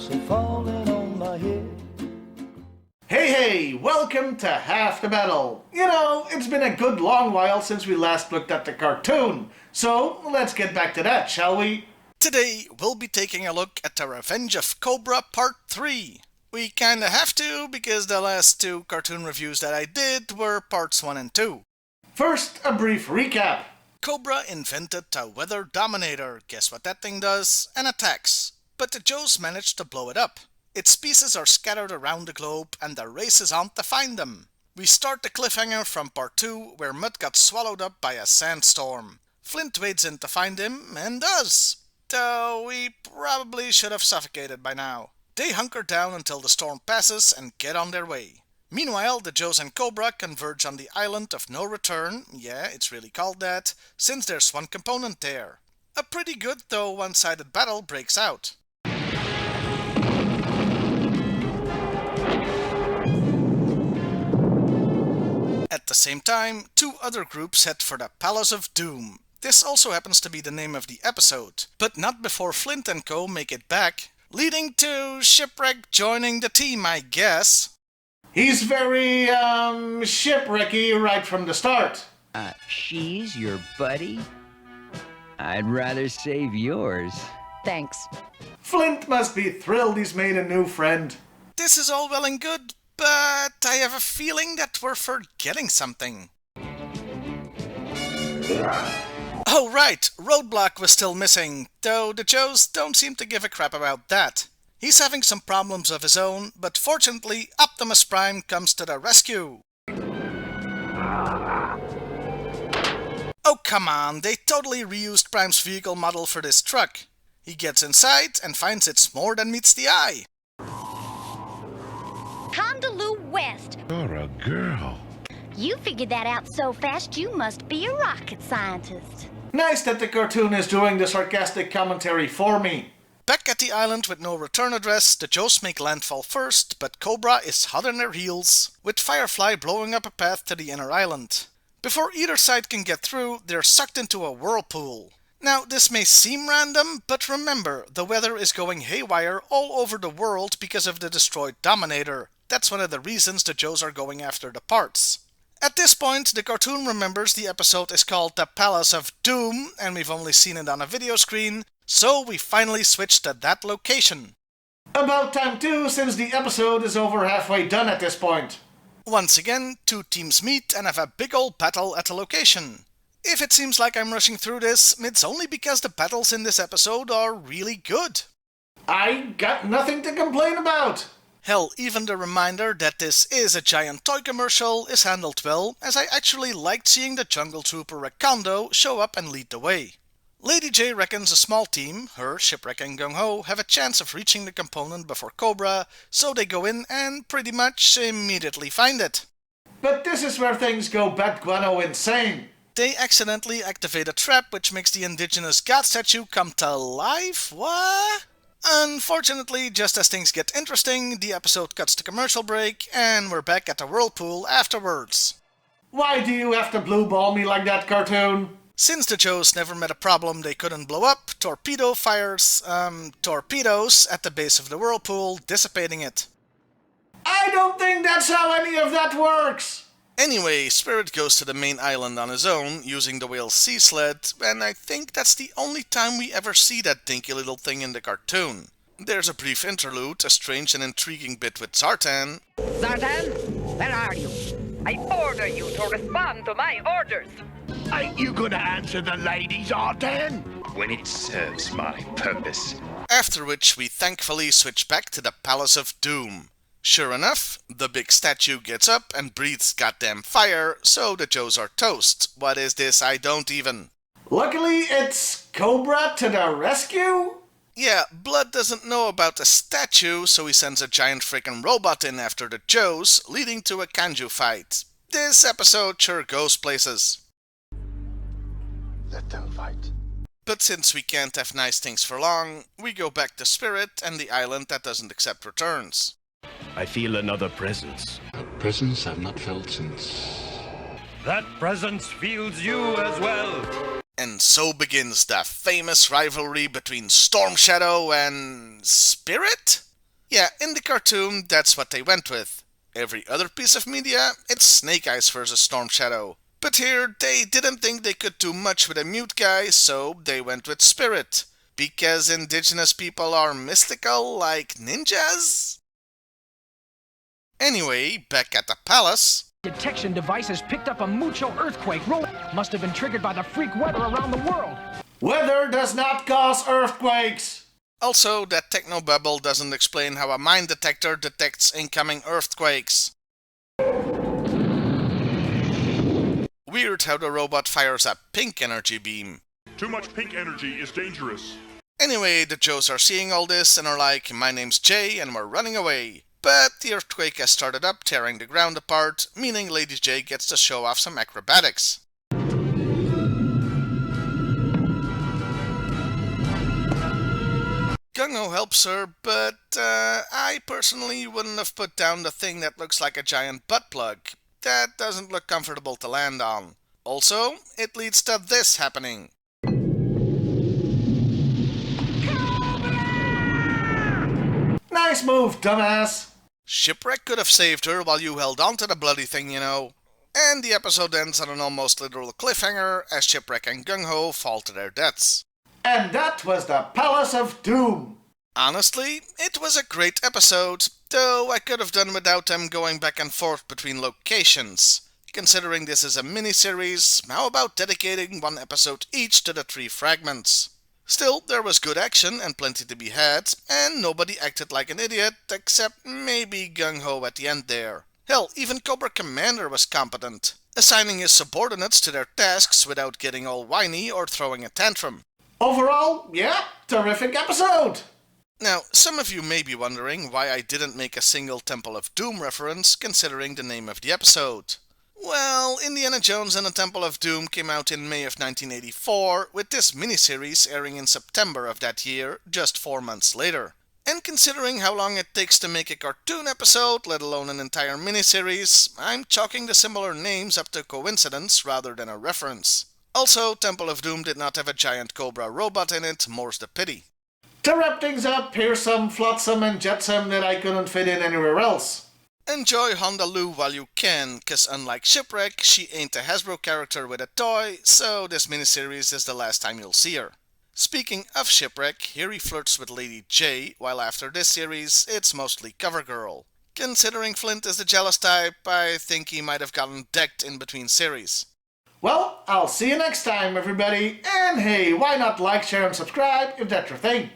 drops are falling on my head. Hey, welcome to Half the Battle. You know, it's been a good long while since we last looked at the cartoon, so let's get back to that, shall we? Today, we'll be taking a look at The Revenge of Cobra Part 3. We kinda have to, because the last two cartoon reviews that I did were Parts 1 and 2. First, a brief recap. Cobra invented a weather dominator, guess what that thing does, and attacks. But the Joes managed to blow it up. Its pieces are scattered around the globe and the race is on to find them. We start the cliffhanger from Part 2, where Mud got swallowed up by a sandstorm. Flint wades in to find him, and does. Though we probably should have suffocated by now. They hunker down until the storm passes and get on their way. Meanwhile, the Joes and Cobra converge on the island of no return, yeah, it's really called that, since there's one component there. A pretty good though one-sided battle breaks out. At the same time, two other groups head for the Palace of Doom. This also happens to be the name of the episode, but not before Flint and Co. make it back, leading to Shipwreck joining the team, I guess. He's very, shipwrecky right from the start. She's your buddy? I'd rather save yours. Thanks. Flint must be thrilled he's made a new friend. This is all well and good, but I have a feeling that we're forgetting something. Oh right, Roadblock was still missing, though the Joes don't seem to give a crap about that. He's having some problems of his own, but fortunately Optimus Prime comes to the rescue. Oh come on, they totally reused Prime's vehicle model for this truck. He gets inside and finds it's more than meets the eye. Condaloo West. You're a girl. You figured that out so fast you must be a rocket scientist. Nice that the cartoon is doing the sarcastic commentary for me. Back at the island with no return address, the Joes make landfall first, but Cobra is hot on their heels, with Firefly blowing up a path to the inner island. Before either side can get through, they're sucked into a whirlpool. Now, this may seem random, but remember, the weather is going haywire all over the world because of the destroyed Dominator. That's one of the reasons the Joes are going after the parts. At this point, the cartoon remembers the episode is called The Palace of Doom, and we've only seen it on a video screen, so we finally switched to that location. About time too, since the episode is over halfway done at this point. Once again, two teams meet and have a big old battle at the location. If it seems like I'm rushing through this, it's only because the battles in this episode are really good. I got nothing to complain about. Hell, even the reminder that this is a giant toy commercial is handled well, as I actually liked seeing the jungle trooper Recondo show up and lead the way. Lady J reckons a small team, her, Shipwreck and Gung-Ho, have a chance of reaching the component before Cobra, so they go in and pretty much immediately find it. But this is where things go bat guano insane. They accidentally activate a trap which makes the indigenous god statue come to life? What? Unfortunately, just as things get interesting, the episode cuts to commercial break, and we're back at the whirlpool afterwards. Why do you have to blue ball me like that, cartoon? Since the Joes never met a problem they couldn't blow up, Torpedo fires, torpedoes at the base of the whirlpool, dissipating it. I don't think that's how any of that works! Anyway, Spirit goes to the main island on his own, using the whale's sea sled, and I think that's the only time we ever see that dinky little thing in the cartoon. There's a brief interlude, a strange and intriguing bit with Zartan. Zartan, where are you? I order you to respond to my orders. Ain't you gonna answer the ladies, Arden? When it serves my purpose. After which we thankfully switch back to the Palace of Doom. Sure enough, the big statue gets up and breathes goddamn fire, so the Joes are toast. What is this? I don't even. Luckily, it's Cobra to the rescue? Yeah, Blood doesn't know about the statue, so he sends a giant frickin' robot in after the Joes, leading to a kanju fight. This episode sure goes places. Let them fight. But since we can't have nice things for long, we go back to Spirit and the island that doesn't accept returns. I feel another presence. A presence I've not felt since... That presence feels you as well. And so begins the famous rivalry between Storm Shadow and... Spirit? Yeah, in the cartoon, that's what they went with. Every other piece of media, it's Snake Eyes versus Storm Shadow. But here, they didn't think they could do much with a mute guy, so they went with Spirit. Because indigenous people are mystical like ninjas? Anyway, back at the palace... Detection device has picked up a mucho earthquake. Must have been triggered by the freak weather around the world. Weather does not cause earthquakes! Also, that technobubble doesn't explain how a mine detector detects incoming earthquakes. Weird how the robot fires a pink energy beam. Too much pink energy is dangerous. Anyway, the Joes are seeing all this and are like, my name's Jay and we're running away. But the earthquake has started up, tearing the ground apart, meaning Lady J gets to show off some acrobatics. Gung-Ho helps her, but I personally wouldn't have put down the thing that looks like a giant butt plug. That doesn't look comfortable to land on. Also, it leads to this happening. Nice move, dumbass! Shipwreck could have saved her while you held on to the bloody thing, you know. And the episode ends on an almost literal cliffhanger as Shipwreck and Gung-Ho fall to their deaths. And that was the Palace of Doom! Honestly, it was a great episode, though I could have done without them going back and forth between locations. Considering this is a miniseries, how about dedicating one episode each to the 3 fragments? Still, there was good action and plenty to be had, and nobody acted like an idiot, except maybe Gung-Ho at the end there. Hell, even Cobra Commander was competent, assigning his subordinates to their tasks without getting all whiny or throwing a tantrum. Overall, yeah, terrific episode! Now, some of you may be wondering why I didn't make a single Temple of Doom reference, considering the name of the episode. Well, Indiana Jones and the Temple of Doom came out in May of 1984, with this miniseries airing in September of that year, just 4 months later. And considering how long it takes to make a cartoon episode, let alone an entire miniseries, I'm chalking the similar names up to coincidence rather than a reference. Also, Temple of Doom did not have a giant Cobra robot in it, more's the pity. To wrap things up, here's some flotsam and jetsam that I couldn't fit in anywhere else. Enjoy Honda Lou while you can, cause unlike Shipwreck, she ain't a Hasbro character with a toy, so this miniseries is the last time you'll see her. Speaking of Shipwreck, here he flirts with Lady J, while after this series, it's mostly cover girl. Considering Flint is the jealous type, I think he might have gotten decked in between series. Well, I'll see you next time, everybody, and hey, why not like, share, and subscribe if that's your thing?